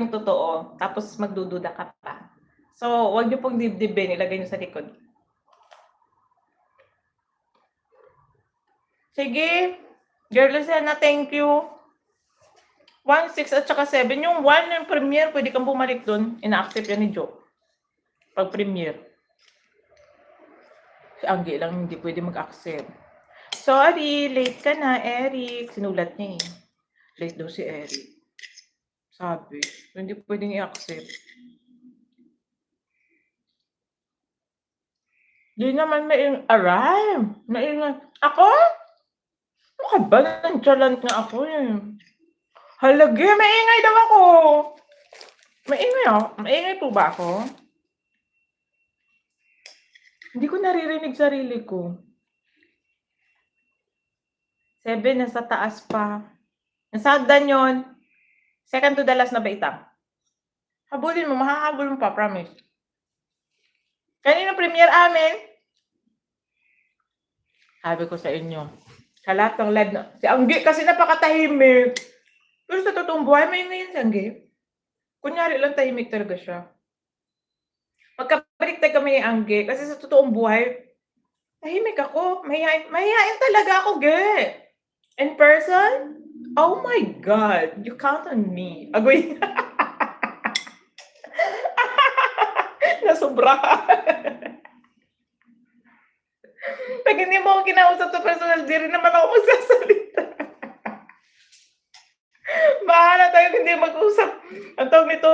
yung totoo, tapos magdududa ka pa. So, wag niyo pong dibdibin, ilagay niyo sa likod. Sige, Girl Lucena, thank you. 1, 6 at saka 7. Yung 1 yung premiere, pwede kang bumalik dun. Ina-accept yan ni Joe. Pag premiere. Si Anggi lang hindi pwede mag-accept. Sorry, late ka na, Eric. Sinulat niya eh. Late daw si Eric. Sabi, hindi pwedeng i-accept. Di naman arrive. Maingay. Ako? Ano ka ba? Nonchalant nga ako eh. Halagi, maingay daw ako. Maingay ako? Maingay po ba ako? Hindi ko naririnig sarili ko. 7, nasa taas pa. Nasa hagdan yun. Second to the last na baita. Habulin mo, mahahabol mo pa, promise. Kanino premiere amin? Sabi ko sa inyo, sa lahat ng live na, si Anggi kasi napakatahimik. Pero sa totoong buhay, may ngayon si Anggi. Kunyari lang tahimik talaga siya. Magkabaliktad kami ni Anggi kasi sa totoong buhay, tahimik ako. Mahihain talaga ako, ge. In person, oh my God, you count on me. Agoy. Nasobra. Pag hindi mo ako kinausap sa personal, di rin naman ako magsasalita. Bahala tayo hindi mag-usap. Ang tawag nito,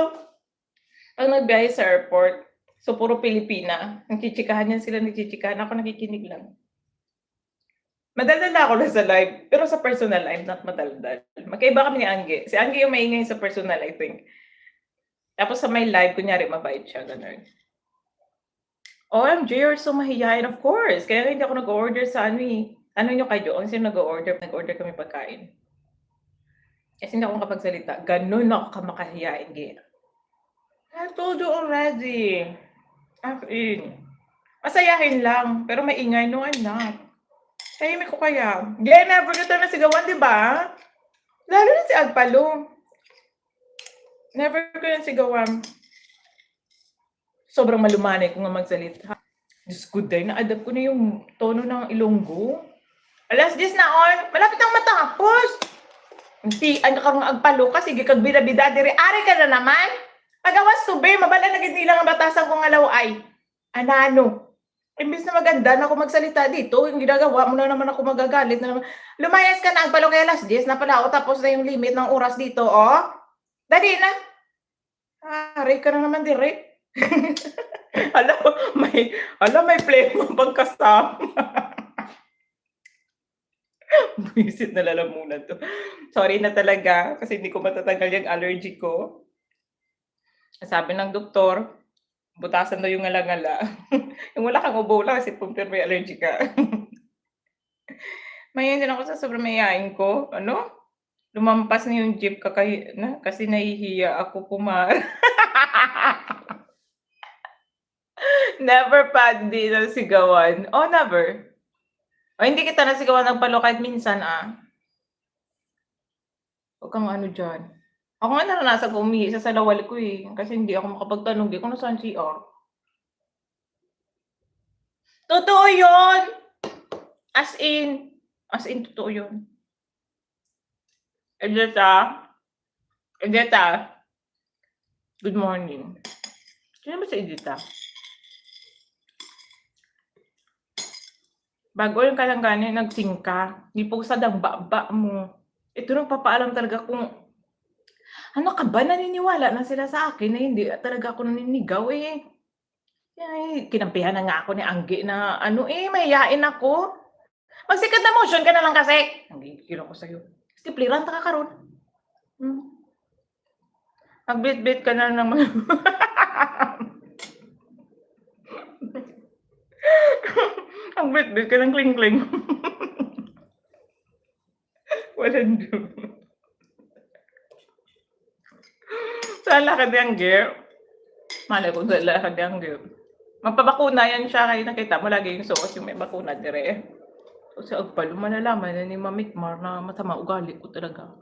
ang nagbiyahe sa airport, so puro Pilipina. Nagchichikahan yan sila, nagchichikahan. Ako nakikinig lang. Madaldal na ako na sa live, pero sa personal live, not madaldal. Magkaiba kami ni Anggi. Si Anggi yung maingay sa personal, I think. Tapos sa may live, kunyari mabait siya, ganun. OMG, you're so mahihayin, of course. Kaya hindi ako nag-order sa ano eh. Ano nyo kayo? Ang sino nag-order? Nag-order kami pagkain. Kasi hindi ako makapagsalita. Ganun ako kamakahiyain, Gia. I told you already. As in. Masayahin lang, pero maingay. No, I'm not. Tahimik ko kaya. Gia, never kita nasigawan, di ba? Lalo na si Agpalo. Never ko na sigawan. Sobrang malumanay ko nga magsalita. Diyos ko dahil, na-adapt ko na yung tono ng Ilonggo. Alas 10 na on. Malapit ang matapos. Hindi, ano kang Agpalo ka, sige kag bida-bida diri. Ari ka na naman. Pagawas to be, mabala na gid nila nga batasan kong alaway. Anano? Imbis na maganda na ako magsalita dito, yung ginagawa mo na naman ako magagalit na naman. Lumayas ka na, Agpalo, kaya alas 10 na pala ako, tapos na yung limit ng oras dito, oh. Dali na. Ari ka na naman dire. may play mo pagkasama. Buisit na lalamunan to. Sorry na talaga kasi hindi ko matatanggal yung allergy ko. Sabi ng doktor, butasan daw yung ngala-ngala. Yung wala kang ubo lang kasi pumpir may allergy ka. Mayan din ako sa sobrang mayayain ko. Ano? Lumampas na yung jeep kasi nahihiya ako kumar. Never pa di nasigawan. Oh, never. O hindi kita nasigawan ng palo kahit minsan Huwag kang ano dyan. Ako nga naranasan ko umihi sa salawal ko eh. Kasi hindi ako makapagtanong kung nasaan CR. Totoo yun! As in, totoo yun. Edita, good morning. Sino ba si Edita? Bago yung kalangganin, nagsingka. Di po sa damba mo. Ito nang papaalam talaga kung ano ka ba? Naniniwala na sila sa akin na hindi talaga ako naninigaw eh. Ay, kinampihan na nga ako ni Anggi na mahihain ako. Magsikat na motion ka na lang kasi. Nagigil ako sa'yo. Stipliran ta ka karon. Magbit-bit ka na naman. Ang bit-bit ka ng kling-kling. Walang do. Saan lakad yung gear? Malay ko saan lakad yung gear. Magpabakuna yan siya. Kaya nakita mo lagi yung suos yung may bakuna dire. So si Agpalo malalaman na ni Mamit Mar na masama ugali ko talaga.